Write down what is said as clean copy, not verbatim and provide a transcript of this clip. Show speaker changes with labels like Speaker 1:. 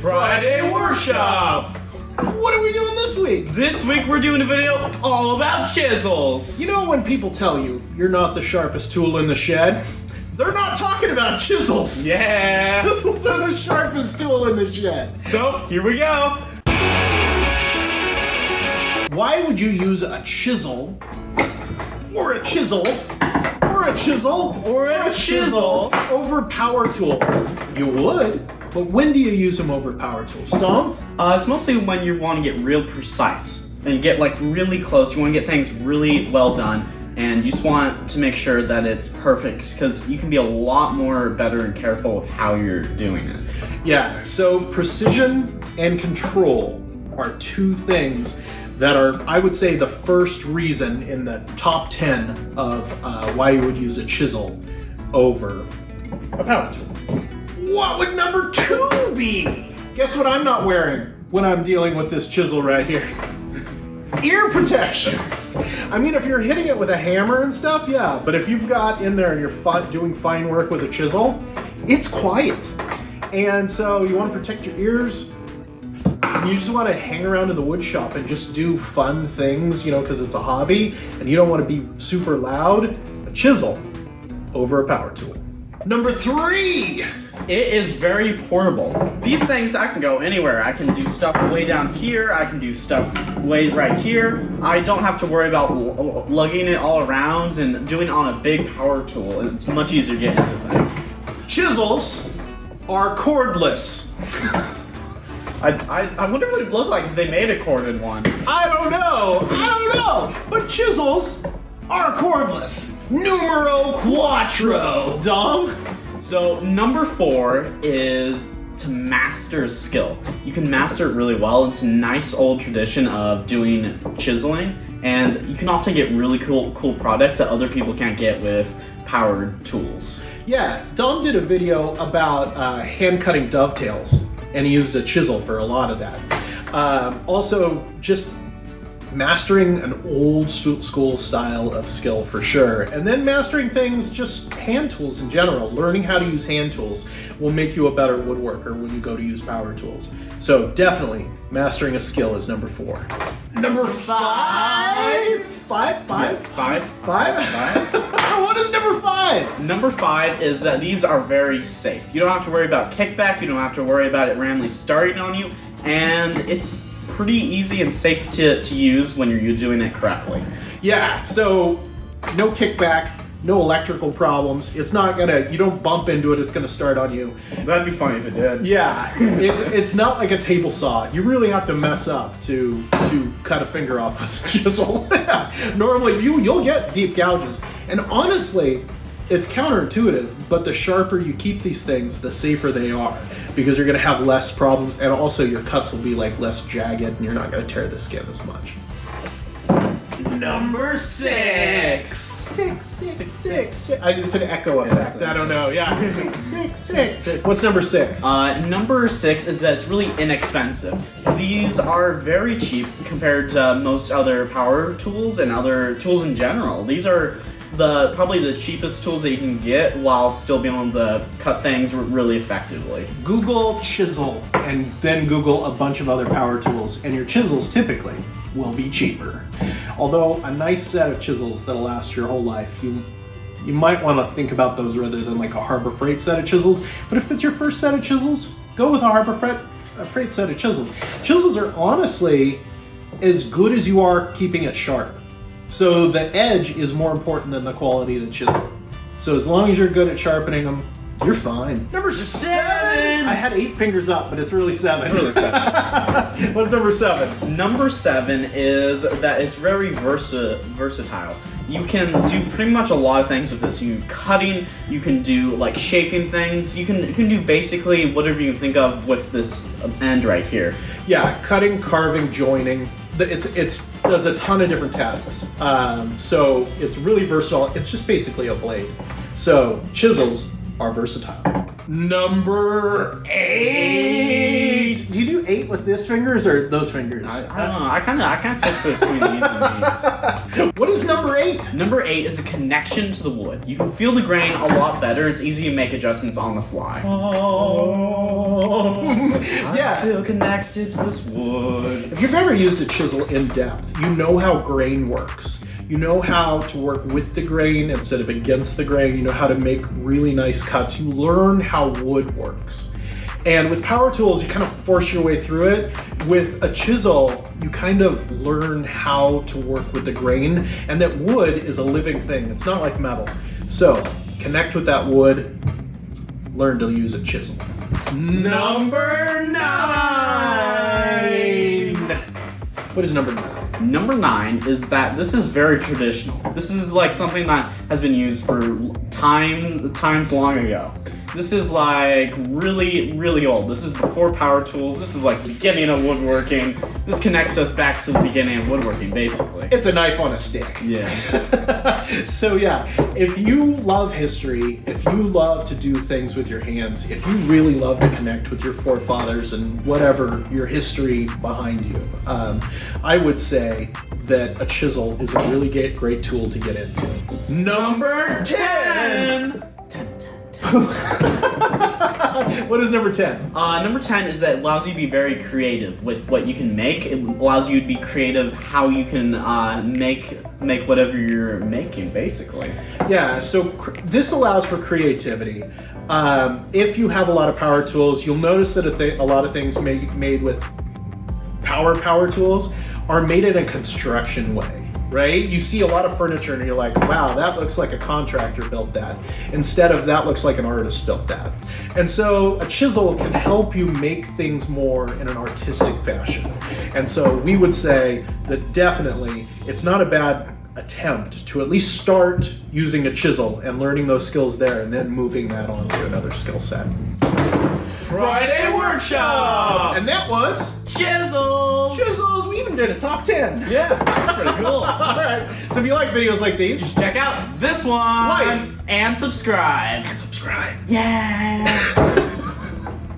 Speaker 1: Friday Workshop!
Speaker 2: What are we doing this week?
Speaker 1: This week we're doing a video all about chisels.
Speaker 2: You know when people tell you you're not the sharpest tool in the shed? They're not talking about chisels.
Speaker 1: Yeah.
Speaker 2: Chisels are the sharpest tool in the shed.
Speaker 1: So, here we go.
Speaker 2: Why would you use a chisel or a chisel or a chisel
Speaker 1: Or a chisel
Speaker 2: over power tools? You would, but when do you use them over power tools? Dom?
Speaker 1: It's mostly when you want to get real precise and get like really close. You want to get things really well done, and you just want to make sure that it's perfect because you can be a lot more better and careful with how you're doing it.
Speaker 2: Yeah, so precision and control are two things that are, I would say, the first reason in the top 10 of why you would use a chisel over a power tool. What would number 2 be? Guess what I'm not wearing when I'm dealing with this chisel right here? Ear protection. I mean, if you're hitting it with a hammer and stuff, yeah, but if you've got in there and you're doing fine work with a chisel, it's quiet. And so you want to protect your ears, and you just want to hang around in the wood shop and just do fun things, you know, because it's a hobby, and you don't want to be super loud. A chisel over a power tool. Number 3.
Speaker 1: It is very portable. These things, I can go anywhere. I can do stuff way down here. I can do stuff way right here. I don't have to worry about lugging it all around and doing it on a big power tool. It's much easier to get into things.
Speaker 2: Chisels are cordless.
Speaker 1: I wonder what it would look like if they made a corded one.
Speaker 2: I don't know. But chisels are cordless. Numero quattro. Dom?
Speaker 1: So number 4 is to master a skill. You can master it really well. It's a nice old tradition of doing chiseling, and you can often get really cool products that other people can't get with powered tools.
Speaker 2: Yeah, Dom did a video about hand cutting dovetails, and he used a chisel for a lot of that. Also, just mastering an old school style of skill for sure. And then mastering things, just hand tools in general. Learning how to use hand tools will make you a better woodworker when you go to use power tools. So definitely, mastering a skill is number 4. Number 5? Five? What is number 5?
Speaker 1: Number 5 is that these are very safe. You don't have to worry about kickback, you don't have to worry about it randomly starting on you, and it's pretty easy and safe to use when you're doing it correctly.
Speaker 2: Yeah, so no kickback, no electrical problems. It's not gonna, you don't bump into it, it's gonna start on you.
Speaker 1: That'd be funny if it did.
Speaker 2: Yeah, it's not like a table saw. You really have to mess up to cut a finger off with a chisel. Normally you'll get deep gouges. And honestly, it's counterintuitive, but the sharper you keep these things, the safer they are, because you're gonna have less problems, and also your cuts will be like less jagged, and you're not gonna tear the skin as much. Number 6. Six. It's an echo effect. I don't know. Yeah. Six. What's number 6?
Speaker 1: Number 6 is that it's really inexpensive. These are very cheap compared to most other power tools and other tools in general. These are probably the cheapest tools that you can get while still being able to cut things really effectively.
Speaker 2: Google chisel and then Google a bunch of other power tools, and your chisels typically will be cheaper. Although a nice set of chisels that'll last your whole life, you might want to think about those rather than like a Harbor Freight set of chisels. But if it's your first set of chisels, go with a Harbor Freight set of chisels. Chisels are honestly as good as you are keeping it sharp. So the edge is more important than the quality of the chisel. So as long as you're good at sharpening them, you're fine. Number 7! I had 8 fingers up, but it's really 7.
Speaker 1: It's really 7.
Speaker 2: What's number 7?
Speaker 1: Number 7 is that it's very versatile. You can do pretty much a lot of things with this. You can cutting, you can do like shaping things, you can do basically whatever you can think of with this end right here.
Speaker 2: Yeah, cutting, carving, joining. It does a ton of different tasks. So it's really versatile. It's just basically a blade. So chisels are versatile. Number 8. Do you do 8 with this fingers or those fingers?
Speaker 1: I don't know. I kind of switch between these and these.
Speaker 2: What is number 8?
Speaker 1: Number 8 is a connection to the wood. You can feel the grain a lot better. It's easy to make adjustments on the fly.
Speaker 2: Oh. Yeah.
Speaker 1: I feel connected to this wood.
Speaker 2: If you've ever used a chisel in depth, you know how grain works. You know how to work with the grain instead of against the grain. You know how to make really nice cuts. You learn how wood works. And with power tools, you kind of force your way through it. With a chisel, you kind of learn how to work with the grain, and that wood is a living thing. It's not like metal. So connect with that wood, learn to use a chisel. Number 9. What is number 9?
Speaker 1: Number 9 is that this is very traditional. This is like something that has been used for times long ago. This is like really, really old. This is before power tools. This is like the beginning of woodworking. This connects us back to the beginning of woodworking, basically.
Speaker 2: It's a knife on a stick.
Speaker 1: Yeah.
Speaker 2: So yeah, if you love history, if you love to do things with your hands, if you really love to connect with your forefathers and whatever your history behind you, I would say that a chisel is a really great tool to get into. Number 10! What is number 10?
Speaker 1: Number 10 is that it allows you to be very creative with what you can make. It allows you to be creative how you can make whatever you're making, basically.
Speaker 2: Yeah, so this allows for creativity. If you have a lot of power tools, you'll notice that a lot of things made with power tools are made in a construction way. Right? You see a lot of furniture and you're like, wow, that looks like a contractor built that. Instead of that looks like an artist built that. And so a chisel can help you make things more in an artistic fashion. And so we would say that definitely it's not a bad attempt to at least start using a chisel and learning those skills there and then moving that on to another skill set.
Speaker 1: Friday Workshop!
Speaker 2: And that was
Speaker 1: Chisels!
Speaker 2: Chisels! We even did a top 10.
Speaker 1: Yeah, that's pretty cool.
Speaker 2: Alright, so if you like videos like these,
Speaker 1: Check out this one!
Speaker 2: Like.
Speaker 1: And subscribe.
Speaker 2: subscribe.
Speaker 1: Yeah!